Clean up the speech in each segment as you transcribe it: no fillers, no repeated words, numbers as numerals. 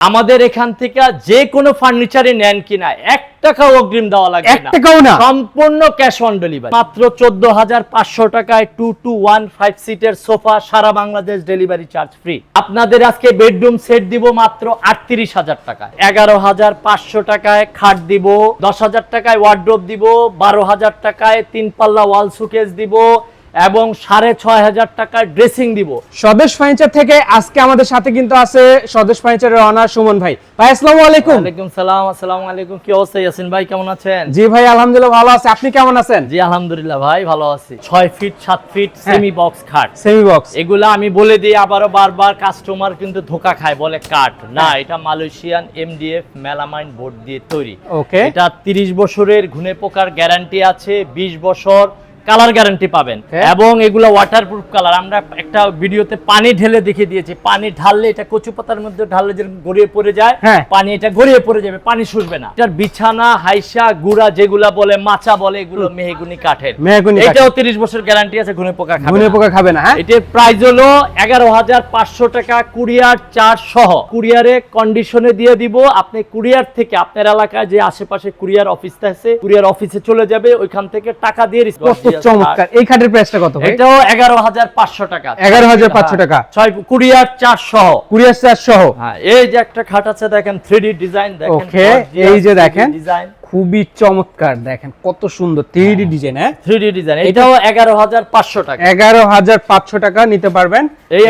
আমাদের এখান থেকে যে কোনো ফার্নিচারে নেন কিনা 1 টাকাও অগ্রিম দেওয়া লাগবে না, 1 টাকাও না, সম্পূর্ণ ক্যাশ অন ডেলিভারি। মাত্র 14,500 টাকায় 2 to 1 5 সিটের সোফা, সারা বাংলাদেশ ডেলিভারি চার্জ ফ্রি। আপনাদের আজকে বেডরুম সেট দিব মাত্র 38,000 টাকায়। 11,500 টাকায় খাট দিব, 10,000 টাকায় ওয়ার্ড্রোব দিব, 12,000 টাকায় 3 পাল্লা ওয়াল শোকেস দিব এবং 6,500 টাকার ড্রেসিং দিব। স্বদেশ ফার্নিচার থেকে আজকে আমাদের সাথে কিন্তু আছে স্বদেশ ফার্নিচারের অনার সুমন ভাই। ভাই আসসালামু আলাইকুম। ওয়ালাইকুম সালাম। আসসালামু আলাইকুম। কি অবস্থা ইয়াসিন ভাই, কেমন আছেন? জি ভাই আলহামদুলিল্লাহ ভালো আছি, আপনি কেমন আছেন? জি আলহামদুলিল্লাহ ভাই ভালো আছি। 6 ফিট 7 ফিট সেমি বক্স খাট, সেমি বক্স, এগুলা আমি বলে দিই আবারও বারবার, কাস্টমার কিন্তু ধোকা খায়, বলে কাঠ না, এটা মালয়েশিয়ান এমডিএফ মেলামাইন বোর্ড দিয়ে তৈরি। ওকে, এটা 30 বছরের ঘুনে পোকার গ্যারান্টি আছে, 20 বছর কালার গ্যারান্টি পাবেন এবং এগুলো ওয়াটারপ্রুফ কালার। আমরা একটা ভিডিওতে পানি ঢেলে দেখিয়ে দিয়েছি, পানি ঢাললে এটা কচু পাতার মধ্যে ঢাললে যে গড়িয়ে পড়ে যায়, পানি এটা গড়িয়ে পড়ে যাবে, পানি শুষবে না। এটার বিছানা হাইসা গুড়া যেগুলা বলে মাচা বলে, এগুলো মেহগুনি কাঠের। এটাও 30 বছর গ্যারান্টি আছে, ঘুনে পোকা খাবে না, ঘুনে পোকা খাবে না। এটার প্রাইস হলো 11,500 টাকা, কুরিয়ার চার্জ সহ। কুরিয়ারে কন্ডিশনে দিয়ে দিব। আপনি কুরিয়ার থেকে আপনার এলাকায় যে আশেপাশে কুরিয়ার অফিস আছে, কুরিয়ার অফিসে চলে যাবে, ওইখান থেকে টাকা দিয়ে চমৎকার। এই খাটের প্রাইসটা কত ভাই? এটাও 11,500 টাকা। 11,500 টাকা, 6 কুরিয়ার চার্জ সহ। কুরিয়ার চার্জ সহ। হ্যাঁ, এই যে একটা খাট আছে দেখেন, 3D ডিজাইন দেখেন। ওকে, এই যে দেখেন ডিজাইন খুবই চমৎকার, দেখেন কত সুন্দর 3D ডিজাইন। হ্যাঁ, 3D ডিজাইন। এটাও 11,500 টাকা। 11,500 টাকা নিতে পারবেন।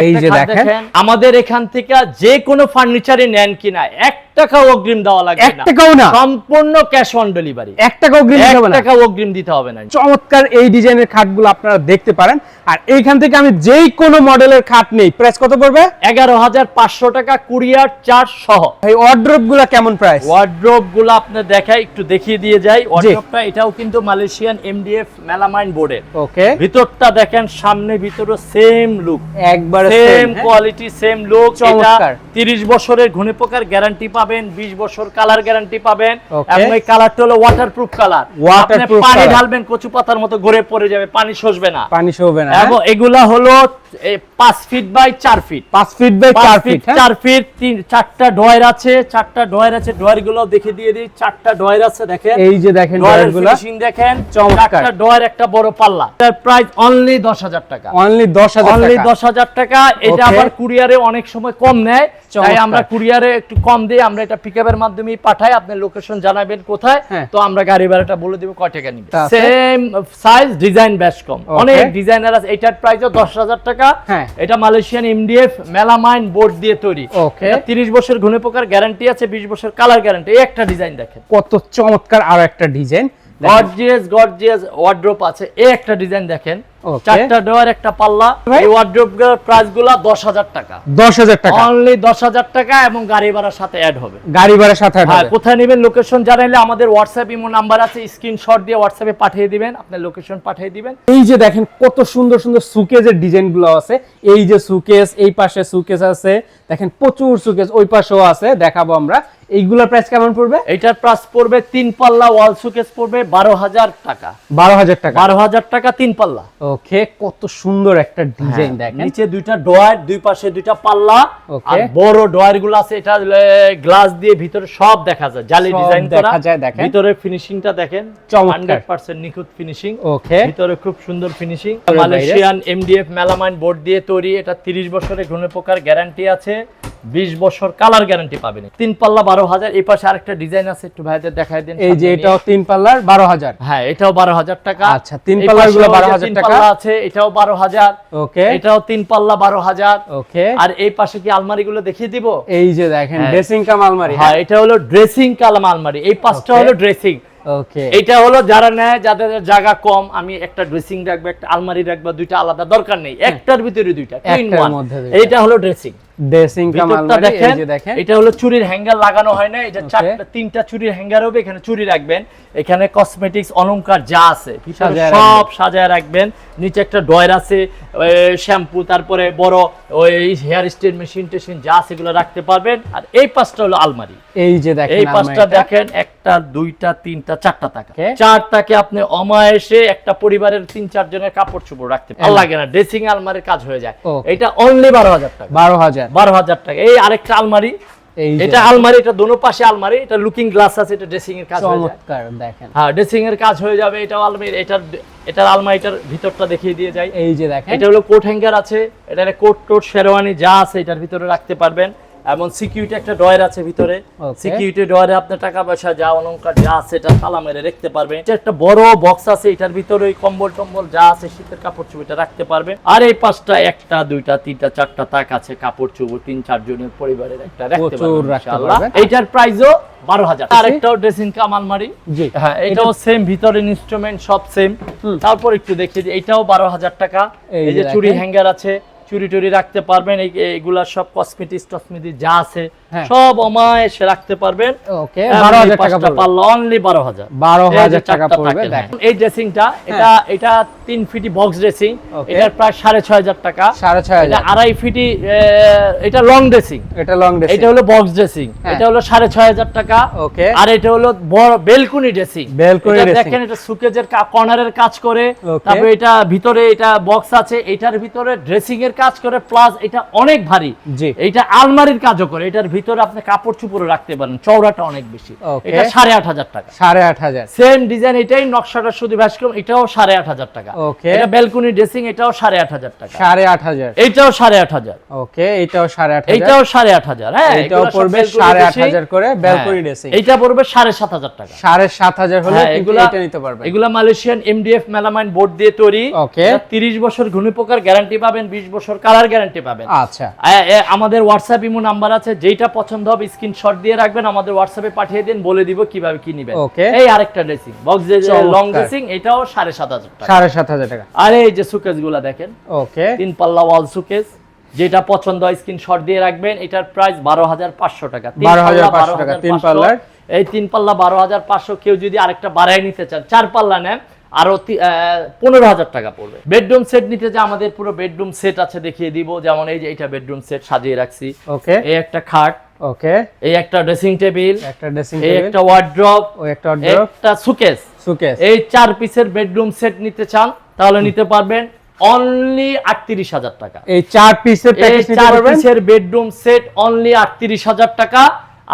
এই যে দেখেন, আমাদের এখান থেকে যে কোনো ফার্নিচারে নেন কিনা 1 টাকাও অগ্রিম দেওয়া লাগবে না, 1 টাকাও না, সম্পূর্ণ ক্যাশ অন ডেলিভারি। 1 টাকা অগ্রিম দিতে হবে না, 1 টাকা অগ্রিম দিতে হবে না। চমৎকার এই ডিজাইনের খাটগুলো আপনারা দেখতে পারেন। আর এইখান থেকে আমি যেই কোনো মডেলের খাট নেই, প্রাইস কত পড়বে? 11,500 টাকা, কুরিয়ার চার্জ সহ। এই ওয়ার্ড্রোব গুলা কেমন প্রাইস? ওয়ার্ড্রোব গুলো আপনি দেখাই, একটু দেখিয়ে দিয়ে যাই। ওয়ার্ড্রোবটা এটাও কিন্তু মালয়েশিয়ান এমডিএফ মেলামাইন বোর্ডের। ওকে, ভিতরটা দেখেন, সামনে ভিতরে সেম লুক, একবার সেম কোয়ালিটি, সেম লুক। এটা চমৎকার। 30 বছরের ঘুনে পোকার গ্যারান্টি পাবেন, 20 বছর কালার গ্যারান্টি পাবেন Okay. এবং এই কালারটা হলো ওয়াটারপ্রুফ কালার। আপনি Waterproof পানি color। ঢালবেন কচু পাতার মতো গড়ে পড়ে যাবে, পানি শুষবে না, পানি শুষবে না। এবং এগুলা হলো 5 feet by 4 feet. 5 feet by 4 feet. 4 feet, 4টা ডয়ার আছে, 4টা ডয়ার আছে। ডয়ার গুলো দেখে দিয়ে দিই, 4টা ডয়ার আছে দেখেন। এই যে দেখেন ডয়ার ডয়ারগুলো ফিনিশিং দেখেন, চমৎকার। 4টা ডয়ার, একটা বড় পাল্লা। এর প্রাইস অনলি 10,000 টাকা। অনলি 10,000 অনলি টাকা। 10,000 টাকা। এটা Okay. আবার কুরিয়ারে অনেক সময় কম নেয়, তাই চমৎকার। আমরা কুরিয়ারে একটু কম দিই। আমরা এটা পিকআপের মাধ্যমেই পাঠাই, আপনি লোকেশন জানাবেন কোথায়, হ্যাঁ। তো আমরা গাড়ি ভাড়াটা বলে দেব কয় টাকা নিবে। তা আছে। সেম সাইজ, ডিজাইন বেশ কম, Okay. অনেক ডিজাইনার আছে। এটার প্রাইসও 10,000 টাকা। হ্যাঁ। এটা মালয়েশিয়ান এমডিএফ মেলামাইন বোর্ড দিয়ে তৈরি। Okay. এটা 30 বছর ঘুনে পোকার গ্যারান্টি আছে, 20 বছর কালার গ্যারান্টি। এই একটা ডিজাইন দেখেন, কত চমৎকার। আর একটা ডিজাইন গর্জিয়াস ওয়ার্ড্রোব আছে। এই একটা ডিজাইন দেখেন, Okay. 4টা ডয়ার, একটা পাল্লা। এই ওয়ার্ড্রোব গুলোর প্রাইস গুলো 10,000 টাকা। 10,000 টাকা, অনলি 10,000 টাকা এবং গাড়ি ভাড়ার সাথে অ্যাড হবে। গাড়ি ভাড়া সাথে হ্যাঁ, হবে। কোথায় নেবেন লোকেশন জানাইলে আমাদের হোয়াটসঅ্যাপ ইমো নাম্বার আছে, স্ক্রিনশট দিয়ে হোয়াটসঅ্যাপে পাঠিয়ে দিবেন, আপনার লোকেশন পাঠিয়ে দিবেন। এই যে দেখেন কত সুন্দর সুন্দর সুকেজের ডিজাইন গুলো আছে। এই যে সুকেস, এই পাশে সুকেস আছে, দেখেন প্রচুর সুকেস, ওই পাশেও আছে, দেখাবো আমরা। এইগুলোর প্রাইস কেমন পড়বে? এটার প্রাইস পড়বে 3 পাল্লা ওয়াল শোকেস পড়বে 12,000 টাকা। 12,000 টাকা। 12,000 টাকা 3 পাল্লা। ওকে, কত সুন্দর একটা ডিজাইন দেখেন। নিচে 2টা ডয়ার, দুই পাশে 2টা পাল্লা। Okay. আর বড় ডয়ার গুলো আছে, এটা গ্লাস দিয়ে ভিতরে সব দেখা যায়, জালি সব ডিজাইন করা। দেখা যায়, দেখেন। ভিতরে ফিনিশিংটা দেখেন, চমৎকার। 100% নিখুঁত ফিনিশিং। ওকে, ভিতরে খুব সুন্দর ফিনিশিং। বাইরে। মালয়েশিয়ান এমডিএফ মেলামাইন বোর্ড দিয়ে তৈরি। এটা 30 বছরের ঘুনে পোকার গ্যারান্টি আছে, 20 বছর কালার গ্যারান্টি পাবেন। 3 পাল্লা 12,000। এই পাশে আরেকটা ডিজাইন আছে, একটু ভাইদের দেখাই দেন। এই যে এটাও 3 পাল্লার 12,000। হ্যাঁ, এটাও 12,000 টাকা। আচ্ছা, 3 পাল্লার গুলো 12,000 টাকা আছে, এটাও 12,000। ওকে, এটাও 3 পাল্লা 12,000। ওকে। আর এই পাশে কি আলমারি গুলো দেখিয়ে দিব? এই যে দেখেন হ্যাঁ। ড্রেসিং কাম আলমারি। হ্যাঁ, এটা হলো ড্রেসিং কালাম আলমারি। এই পাঁচটা Okay. হলো ড্রেসিং। ওকে, এটা হলো যারা নেয়, যাদের জায়গা কম, আমি একটা ড্রেসিং রাখবো, একটা আলমারি রাখবো, দুইটা আলাদা দরকার নেই, একটার ভিতরে দুইটা, two in একটার one। মধ্যে দুইটা। এইটা হলো ড্রেসিং। ড্রেসিং কাম ভিতরটা আলমারি। দেখেন, এই যে দেখেন এটা হলো চুরির হ্যাঙ্গার লাগানো হয় না, এটা Okay. 3টা চুরির হ্যাঙ্গার হবে, এখানে চুরি রাখবেন, এখানে কসমেটিক্স অলংকার যা আছে ভিতরে সাজায় সব সাজায় রাখবেন। নিচে একটা ডয়ার আছে, শ্যাম্পু, তারপরে বড় ওই হেয়ার স্টাইল মেশিন টেশিন যা আছে এগুলো রাখতে পারবেন। আর এই পাঁচটা হলো আলমারি। এই যে দেখেন এই পাঁচটা আলমারিটা। দেখেন, একটা, দুইটা, তিনটা, 4টা টাকা। Okay. 4টাকে আপনি অমায়াসে একটা পরিবারের 3-4 জনের কাপড় চোপড় রাখতে ভালো লাগে না, ড্রেসিং আলমারির কাজ হয়ে যায়। Okay. এটা অনলি 12,000 টাকা। 12,000। 12,000 টাকা। এই আরেকটা আলমারি, এই যে এটা আলমারি, এটা দোনো পাশে আলমারি, এটা লুকিং গ্লাস আছে, এটা ড্রেসিং এর কাজ হয়ে যায়। চমৎকার দেখেন। হ্যাঁ, ড্রেসিং এর কাজ হয়ে যাবে। এটা আলমারি, এটার আলমারিটার ভিতরটা দেখিয়ে দিয়ে যায়। এই যে দেখেন, এটা হলো কোট হ্যাঙ্গার আছে, এটা কোট টোট শেরওয়ানি যা আছে এটার ভিতরে রাখতে পারবেন। এবং সিকিউরিটি একটা ড্রয়ার আছে ভিতরে, সিকিউরিটি ড্রয়ারে আপনার টাকা পয়সা যা অলংকার যা আছে এটা তালা মেরে রাখতে পারবেন। এটা একটা বড় বক্স আছে, এটার ভিতরে ওই কম্বল টম্বল যা আছে শীতের কাপড় চোপড় এটা রাখতে পারবে। আর এই পাঁচটা, একটা দুইটা তিনটা চারটা তাক আছে, কাপড় চোপড় 3-4 জনের পরিবারের একটা রাখতে পারবেন ইনশাআল্লাহ। এইটার প্রাইসও 12,000। আর একটাও ড্রেসিং কাম আলমারি, জি হ্যাঁ এটাও সেম, ভিতরে ইনস্ট্রুমেন্ট সব সেম। তারপর একটু দেখিয়ে দিই, এটাও 12,000 টাকা। এই যে চুড়ি হ্যাঙ্গার আছে, চুরি টুরি রাখতে পারবেন, এইগুলা সব কসমেটিক্স টসমেটিক্স যা আছে সব অমায়েসে রাখতে পারবেন। ওকে, 12,000 টাকা পারলো, অনলি 12,000। 12,000 টাকা পড়বে। দেখেন এই ড্রেসিংটা, এটা 3 ফিটি বক্স ড্রেসিং, Okay. এটার প্রায় 6,500 টাকা। 6,500। এটা 2.5 ফিটি, এটা লং ড্রেসিং, এটা লং ড্রেসিং, এটা হলো বক্স ড্রেসিং, এটা হলো 6,500 টাকা। ওকে, আর এটা হলো বড় বেলকুনি ড্রেসিং। বেলকুনি ড্রেসিং দেখেন, এটা সুকেজের কর্নারের কাজ করে, তারপর এটা ভিতরে এটা বক্স আছে, এটার ভিতরে ড্রেসিং এর কাজ করে, প্লাস এটা অনেক ভারী, জি এটা আলমারির কাজও করে। এটার ভিতরে আপনি কাপড় চোপড় রাখতে পারেন, চওড়াটা অনেক বেশি। এটা 8,500 টাকা। 8,500 সেম ডিজাইন, এটাই নকশাটা শুধু ভাস্কম, এটাও 8,500 টাকা। ওকে, এটা বেলকুনি ড্রেসিং, এটাও 8,500 টাকা। 8,500। এটাও 8,500। ওকে, এটাও 8,500। এটাও 8,500। হ্যাঁ, এটাও পড়বে 8,500 করে বেলকুনি ড্রেসিং। এটা পড়বে 7,500 টাকা। 7,500 হলে এটা নিতে পারবেন। এগুলা মালয়েশিয়ান এমডিএফ মেলামাইন বোর্ড দিয়ে তৈরি। ওকে, 30 বছর ঘুনি পোকার গ্যারান্টি পাবেন, 20 বছর কালার গ্যারান্টি পাবেন। আচ্ছা, আমাদের হোয়াটসঅ্যাপ ইমো নাম্বার আছে, যেটা পছন্দ হবে স্ক্রিনশট দিয়ে রাখবেন, আমাদের হোয়াটসঅ্যাপে পাঠিয়ে দিন, বলে দিব কিভাবে কি নেবেন। ওকে, এই আরেকটা ড্রেসিং বক্স, লং ড্রেসিং, এটাও 7,500 টাকা। 7,500 টাকা। আর এই যে সুকেস গুলা দেখেন, ওকে, 3 পাল্লা ওয়াল সুকেস, যেটা পছন্দ হয় স্ক্রিনশট দিয়ে রাখবেন। এটার প্রাইস 12,500 টাকা। 12,500 টাকা 3 পাল্লার। এই 3 পাল্লা 12,500। কেউ যদি আরেকটা বাড়ায় নিতে চান, 4 পাল্লা নেন, আরো 15,000 টাকা পড়বে। বেডরুম সেট নিতে যে আমাদের পুরো বেডরুম সেট আছে, দেখিয়ে দিব। যেমন এই যে এটা বেডরুম সেট সাজিয়ে রাখছি। ওকে, এই একটা খাট, ওকে, এই একটা ড্রেসিং টেবিল, একটা ড্রেসিং এই টেবিল, একটা ওয়ার্ড্রপ, ও একটা ওয়ার্ড্রপ, একটা সুকেস। এই 4 পিসের বেডরুম সেট নিতে চান তাহলে নিতে পারবেন অনলি 38,000 টাকা। এই 4 পিসের প্যাকেজ নিতে পারবেন। 4 পিসের বেডরুম সেট অনলি 38,000 টাকা।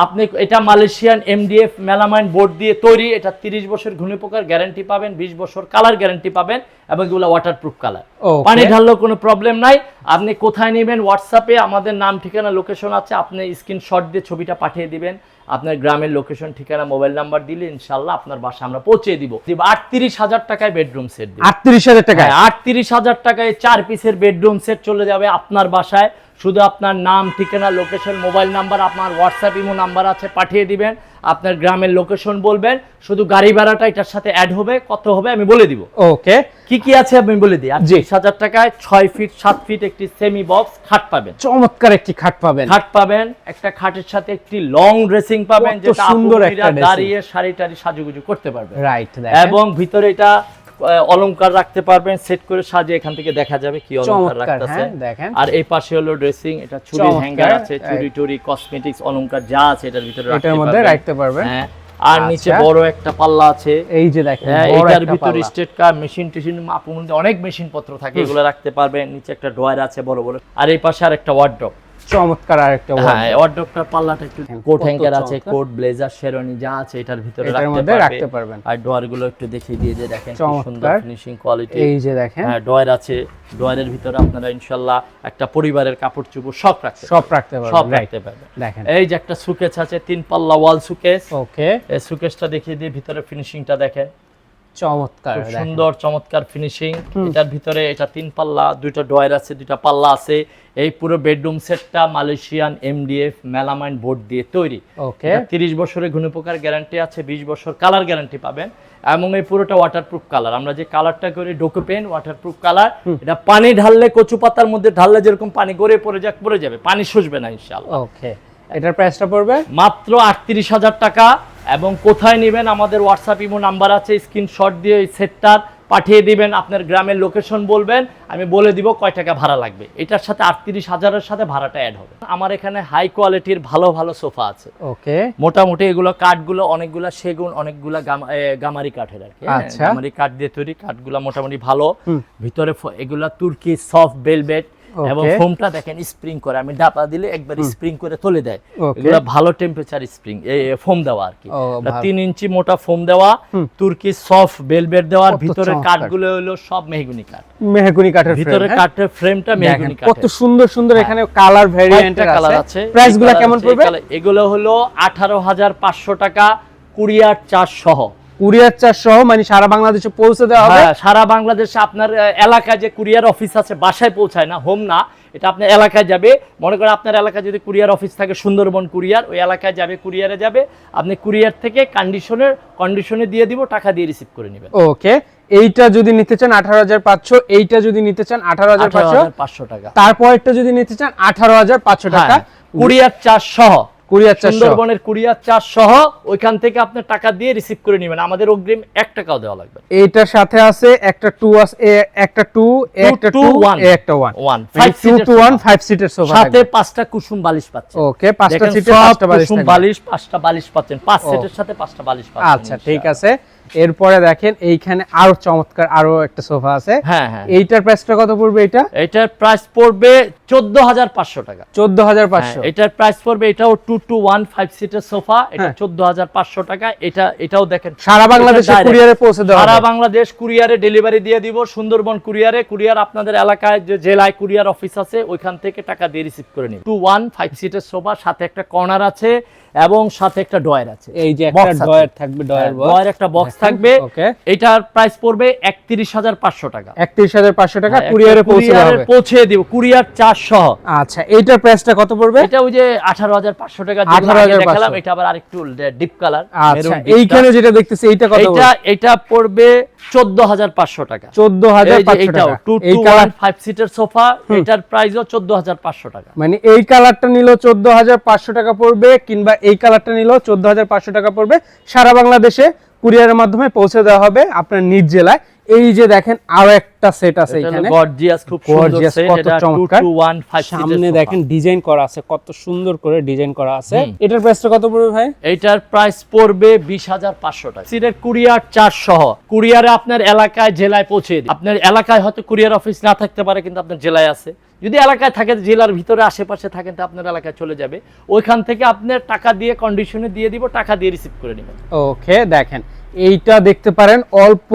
আপনি এটা মালয়েশিয়ান এমডিএফ মেলামাইন বোর্ড দিয়ে তৈরি। এটা 30 বছর ঘুনি পোকার গ্যারান্টি পাবেন, 20 বছর কালার গ্যারান্টি পাবেন, এবং এগুলো ওয়াটারপ্রুফ কালার। পানি ঢাললেও কোনো প্রবলেম নাই। আপনি কোথায় নেবেন, হোয়াটসঅ্যাপে আমাদের নাম ঠিকানা লোকেশন আছে, আপনি স্ক্রিনশট দিয়ে ছবিটা পাঠিয়ে দিবেন। আপনার গ্রামের লোকেশন ঠিকানা মোবাইল নাম্বার দিলে ইনশাআল্লাহ আপনার বাসা আমরা পৌঁছে দিব। 38,000 টাকায় বেডরুম সেট দিব। 38,000 টাকা। 38,000 টাকায় 4 পিসের বেডরুম সেট চলে যাবে আপনার বাসায়। শুধু আপনার নাম ঠিকানা লোকেশন মোবাইল নাম্বার, আপনার হোয়াটসঅ্যাপ ইমো নাম্বার আছে, পাঠিয়ে দিবেন। আপনার গ্রামের লোকেশন বলবেন, শুধু গাড়ি ভাড়াটা এটার সাথে অ্যাড হবে, কত হবে আমি বলে দিব। ওকে, কি কি আছে আমি বলে দিই। 38,000 টাকায় 6 ফিট 7 ফিট একটি সেমি বক্স খাট পাবেন। চমৎকার একটি খাট পাবেন। খাট পাবেন, একটা খাটের সাথে একটি লং ড্রেসিং পাবেন, যেটা সুন্দর একটা দাঁড়িয়ে শাড়ি টাড়ি সাজুগুজু করতে পারবেন। রাইট, এবং ভিতরে এটা অলংকার রাখতে পারবেন, সেট করে সাজিয়ে এখান থেকে দেখা যাবে কি অলংকার রাখতেছে। দেখেন, আর এই পাশে হলো ড্রেসিং, এটা চুড়ি হ্যাঙ্গার আছে, চুড়ি টুড়ি কসমেটিক্স অলংকার যা আছে এটার ভিতরে রাখতে পারবেন। হ্যাঁ, আর নিচে বড় একটা পাল্লা আছে, এই যে দেখেন, এটার ভিতরে স্টেট কার মেশিন টেশিন অনেক মেশিন পত্র থাকে, এগুলো রাখতে পারবেন। নিচে একটা ড্রয়ার আছে বড় বড়, আর এই পাশে আরেকটা ওয়ার্ড্রপ। চমৎকার আরেকটা ওয়ার্ড্রপটার পাল্লাটা একটু কোট হ্যাঙ্গার আছে, কোট ব্লেজার শেরওয়ানি যা আছে এটার ভিতরে রাখতে পারবেন। আর ডয়ার গুলো একটু দেখিয়ে দিয়ে দেখেন কি সুন্দর ফিনিশিং কোয়ালিটি। এই যে দেখেন, হ্যাঁ, ডয়ার আছে, ডয়ারের ভিতরে আপনারা ইনশাআল্লাহ একটা পরিবারের কাপড় চোপড় সব রাখতে পারবেন। দেখেন, এই যে একটা সুকেস আছে 3 পাল্লা ওয়াল সুকেস। ওকে, এই সুকেসটা দেখিয়ে দিয়ে ভিতরে ফিনিশিংটা দেখেন, চমৎকার, সুন্দর চমৎকার ফিনিশিং। এটার ভিতরে এটা 3 পাল্লা, 2টা ডয়ার আছে, 2টা পাল্লা আছে। এই পুরো বেডরুম সেটটা মালয়েশিয়ান এমডিএফ মেলামাইন বোর্ড দিয়ে তৈরি। ওকে, 30 বছরের ঘুনি পোকার গ্যারান্টি আছে, 20 বছর কালার গ্যারান্টি পাবেন, এবং এই পুরোটা ওয়াটারপ্রুফ কালার। আমরা যে কালারটা করি ডোকো পেন ওয়াটারপ্রুফ কালার। এটা পানি ঢাললে, কচু পাতার মধ্যে ঢাললে যেরকম পানি গড়ে পড়ে যাবে, পানি শুষবে না ইনশাআল্লাহ। ওকে, এটার প্রাইসটা পড়বে মাত্র 38,000 টাকা। এবং কোথায় নেবেন, আমাদের হোয়াটসঅ্যাপ ইমো নাম্বার আছে, স্ক্রিনশট দিয়ে এই সেটটার পাঠিয়ে দিবেন, আপনার গ্রামের লোকেশন বলবেন, আমি বলে দিব কয় টাকা ভাড়া লাগবে। এটার সাথে 38,000-এর সাথে ভাড়াটা অ্যাড হবে। আমার এখানে হাই কোয়ালিটির ভালো ভালো সোফা আছে। ওকে, মোটামুটি এগুলো কাঠগুলো অনেকগুলা সেগুন, অনেকগুলা গামারি কাঠের আর কি। গামারি কাঠ দিয়ে তৈরি, কাঠগুলো মোটামুটি ভালো। ভিতরে এগুলা তুর্কি সফট ভেলভেট, এবং Okay. ফোমটা দেখেন স্প্রিং করে, আমি ডাপা দিলে একবার স্প্রিং করে তুলে দেয়। Okay. এগুলো ভালো টেম্পারেচার স্প্রিং ফোম দেওয়া আর কি। ও, ভালো। 3 ইঞ্চি মোটা ফোম দেওয়া, তুর্কি সফট ভেলভেট দেওয়া, কত ভিতরে চমৎকার। কাঠগুলো হলো সব মেহগনি কাঠ, মেহগনি কাঠের ভিতরে frame, কাঠের ফ্রেমটা দেখেন মেহগনি কত কাঠের। সুন্দর সুন্দর এখানে কালার ভ্যারিয়েন্টের কালার আছে। আছে। প্রাইস গুলো এই colour কেমন আছে, পড়বে? এই colour- এগুলো হলো 18,500 টাকা, কুরিয়ার চার্জ সহ। কুরিয়ার চার্জ সহ, মানে সারা বাংলাদেশে পৌঁছে দেওয়া হবে। হ্যাঁ, সারা বাংলাদেশে আপনার এলাকায় যে কুরিয়ার অফিস আছে বাসায় পৌঁছায় না, হোম না, এটা আপনার এলাকায় যাবে। মনে করেন আপনার এলাকায় যদি কুরিয়ার অফিস থাকে, সুন্দরবন কুরিয়ার, ওই এলাকায় যাবে, কুরিয়ারে যাবে, আপনি কুরিয়ার থেকে কন্ডিশনে দিয়ে দিব, টাকা দিয়ে রিসিভ করে নেবেন। ওকে, এইটা যদি নিতে চান 18,500, এইটা যদি নিতে চান 18,500, 18,500 টাকা। তারপরেরটা যদি নিতে চান 18,500 টাকা, হ্যাঁ, কুরিয়ার চার্জ সহ, কুরিয়ার চার্জ সহ। সুন্দরবনের কুরিয়ার চার্জ সহ ওইখান থেকে আপনি টাকা দিয়ে রিসিভ করে নেবেন, আমাদের অগ্রিম 1 টাকাও দেওয়া লাগবে। এইটার সাথে আছে একটা 2 আছে, একটা 2, একটা 2, একটা 1, 2 to 1 5 সিটের সোফা সাথে 5টা কুসুম বালিশ পাচ্ছেন। ওকে, 5টা দেখেন সিটে সব 5টা বালিশ কুসুম থাকবে। বালিশ, 5টা বালিশ পাচ্ছেন, 5 সেটের সাথে 5টা বালিশ পাচ্ছেন। আচ্ছা, ঠিক আছে। এরপরে দেখেন এইখানে আরো চমৎকার আরো একটা সোফা আছে। হ্যাঁ হ্যাঁ, এইটার প্রাইসটা কত পড়বে? এটা এটার প্রাইস পড়বে 14,500 টাকা। 14,500। এটার প্রাইস পড়বে, এটাও 2 to 1 5 সিটের সোফা, এটা 14,500 টাকা। এটাও দেখেন সারা বাংলাদেশে এটা direct। কুরিয়ারে পৌঁছে দেওয়া সারা হবে। বাংলাদেশ কুরিয়ারে ডেলিভারি দিয়ে দিব, সুন্দরবন কুরিয়ারে। কুরিয়ার আপনাদের এলাকায় যে জেলায় কুরিয়ার অফিস আছে ওইখান থেকে টাকা দিয়ে রিসিভ করে নিন। 2 1 5 সিটের সোফা, সাথে একটা কর্নার আছে এবং সাথে একটা ডয়ার আছে। এই যে একটা Box আছে। ডয়ার থাকবে, ডয়ার বক্স। ডয়ার একটা বক্স থাকবে। ওকে, এটার প্রাইস পড়বে 31,500 টাকা। 31,500 টাকা হ্যাঁ, কুরিয়ারে একটা পৌঁছে দেওয়া কুরিয়ারে হবে। পৌঁছে দিব, কুরিয়ার চার্জ সহ। আচ্ছা, এইটার প্রাইসটা কত পড়বে? এটা ওই যে 18,500 টাকা যেগুলো আগে 18,500 দেখালাম, এটা আবার আরেকটু ডিপ কালার। আচ্ছা, এইখানে যেটা দেখতেছি এইটা কত পড়বে? এটা পড়বে 14,500 টাকা। 14,500 টাকা। 2 এই to কালার 1 5 সিটের সোফা, এটার প্রাইসও 14,500 টাকা। মানে এই কালারটা নিলো 14,500 টাকা পড়বে, কিংবা এই কালারটা নিলো 14,500 টাকা পড়বে। সারা বাংলাদেশে কুরিয়ারের মাধ্যমে পৌঁছে দেওয়া হবে আপনার নিজ জেলায়। এই যে দেখেন আরো একটা সেট আছে এখানে, গর্জিয়াস, খুব সুন্দর গর্জিয়াস, সেট। কত এটা 2 চমৎকার। to 1 5 সিটের সামনে সোফা। দেখেন ডিজাইন করা আছে, কত সুন্দর করে ডিজাইন করা আছে। এটার প্রাইসটা কত পড়বে ভাই? এইটার প্রাইস পড়বে 20,500 টাকা। সিটের কুরিয়ার চার্জ সহ, কুরিয়ারে আপনার এলাকায় জেলায় পৌঁছে দিই। আপনার এলাকায় হয়তো কুরিয়ার অফিস না থাকতে পারে, কিন্তু আপনার জেলায় আছে। যদি এলাকায় থাকে, জেলার ভিতরে আশেপাশে থাকেন, তো আপনার এলাকায় চলে যাবে, ওইখান থেকে আপনার টাকা দিয়ে কন্ডিশনে দিয়ে দিব, টাকা দিয়ে রিসিভ করে নেবেন। ওকে, দেখেন এইটা দেখতে পারেন, অল্প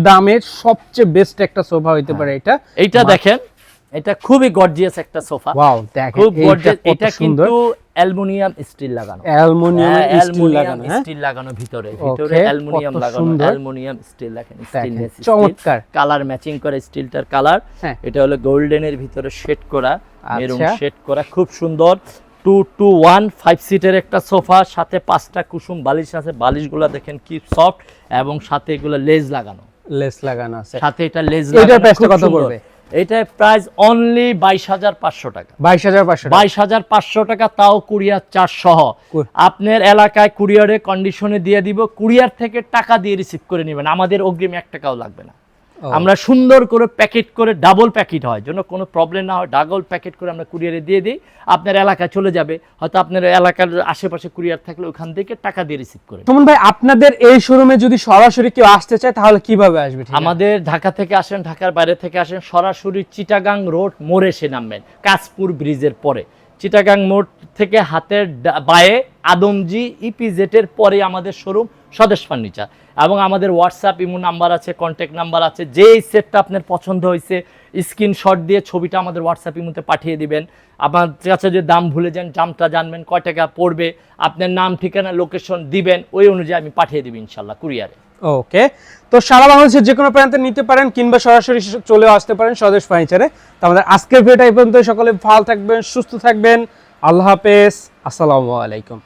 দামের সবচেয়ে বেস্ট একটা সোফা হইতে পারে এটা। এইটা দেখেন, এটা খুবই গর্জিয়াস একটা সোফা। ওয়াও, দেখেন খুব এইটা গর্জিয়াস। কত এটা সুন্দর। কিন্তু অ্যালুমিনিয়াম স্টিল লাগানো, অ্যালুমিনিয়াম স্টিল লাগানো, হ্যাঁ স্টিল লাগানো ভিতরে Okay, অ্যালুমিনিয়াম কত লাগানো, সুন্দর। অ্যালুমিনিয়াম স্টিল দেখেন, স্টেনলেস স্টিল, চমৎকার। কালার ম্যাচিং করে স্টিলটার কালার। হ্যাঁ। এটা হলো গোল্ডেনের ভিতরে শেড করা, মেরুন আচ্ছা। শেড করা, খুব সুন্দর। 2 to 1 5 সিটের একটা সোফা, সাথে 5টা কুসুম বালিশ আছে। বালিশগুলো দেখেন কি সফট, এবং সাথে এগুলো লেজ লাগানো, লেস লাগানো আছে। সাথে এটা লেজ এটার লাগানো। প্রাইসটা খুব কত সুন্দর। পড়বে? এটার প্রাইস অনলি 22,500 টাকা। 22,500 টাকা। 22,500 টাকা, তাও কুরিয়ার চার্জ সহ। আপনার এলাকায় কুরিয়ারে কন্ডিশনে দিয়ে দিব, কুরিয়ার থেকে টাকা দিয়ে রিসিভ করে নেবেন, আমাদের অগ্রিম 1 টাকাও লাগবে না। আমরা সুন্দর করে প্যাকেট করে, ডাবল প্যাকেট হয় যেন কোনো প্রবলেম না হয়, ডাবল প্যাকেট করে আমরা কুরিয়ারে দিয়ে দিই, আপনার এলাকায় চলে যাবে। হয়তো আপনার এলাকার আশেপাশে কুরিয়ার থাকলে ওখান থেকে টাকা দিয়ে রিসিভ করে। সুমন ভাই, আপনাদের এই শোরুমে যদি সরাসরি কেউ আসতে চায় তাহলে কিভাবে আসবে? আমাদের ঢাকা থেকে আসেন, ঢাকার বাইরে থেকে আসেন, সরাসরি চিটাগাং রোড মোড়ে এসে নামবেন, কাশপুর ব্রিজের পরে। চিটাগাং মোড় থেকে হাতের বায়ে আদমজি ইপিজেটের পরে আমাদের শোরুম স্বদেশ ফার্নিচার, এবং আমাদের হোয়াটসঅ্যাপ ইমো নাম্বার আছে, কন্ট্যাক্ট নাম্বার আছে। যেই সেটটা আপনার পছন্দ হয়েছে স্ক্রিনশট দিয়ে ছবিটা আমাদের হোয়াটসঅ্যাপ ইমোতে পাঠিয়ে দিবেন। আপনার কাছে যদি দাম ভুলে যান, দামটা জানবেন, কয় টাকা পড়বে, আপনার নাম, ঠিকানা, লোকেশন দিবেন, ওই অনুযায়ী আমি পাঠিয়ে দেব ইনশাল্লাহ কুরিয়ারে। ওকে, তো সারা বাংলাদেশের যে কোনো প্রান্তে নিতে পারেন, কিংবা সরাসরি চলেও আসতে পারেন স্বদেশ ফার্নিচারে। তো আমাদের আজকের ভিডিওটা এই পর্যন্ত। সকলে ভালো থাকবেন, সুস্থ থাকবেন। আল্লাহ হাফেজ, আসসালামু আলাইকুম।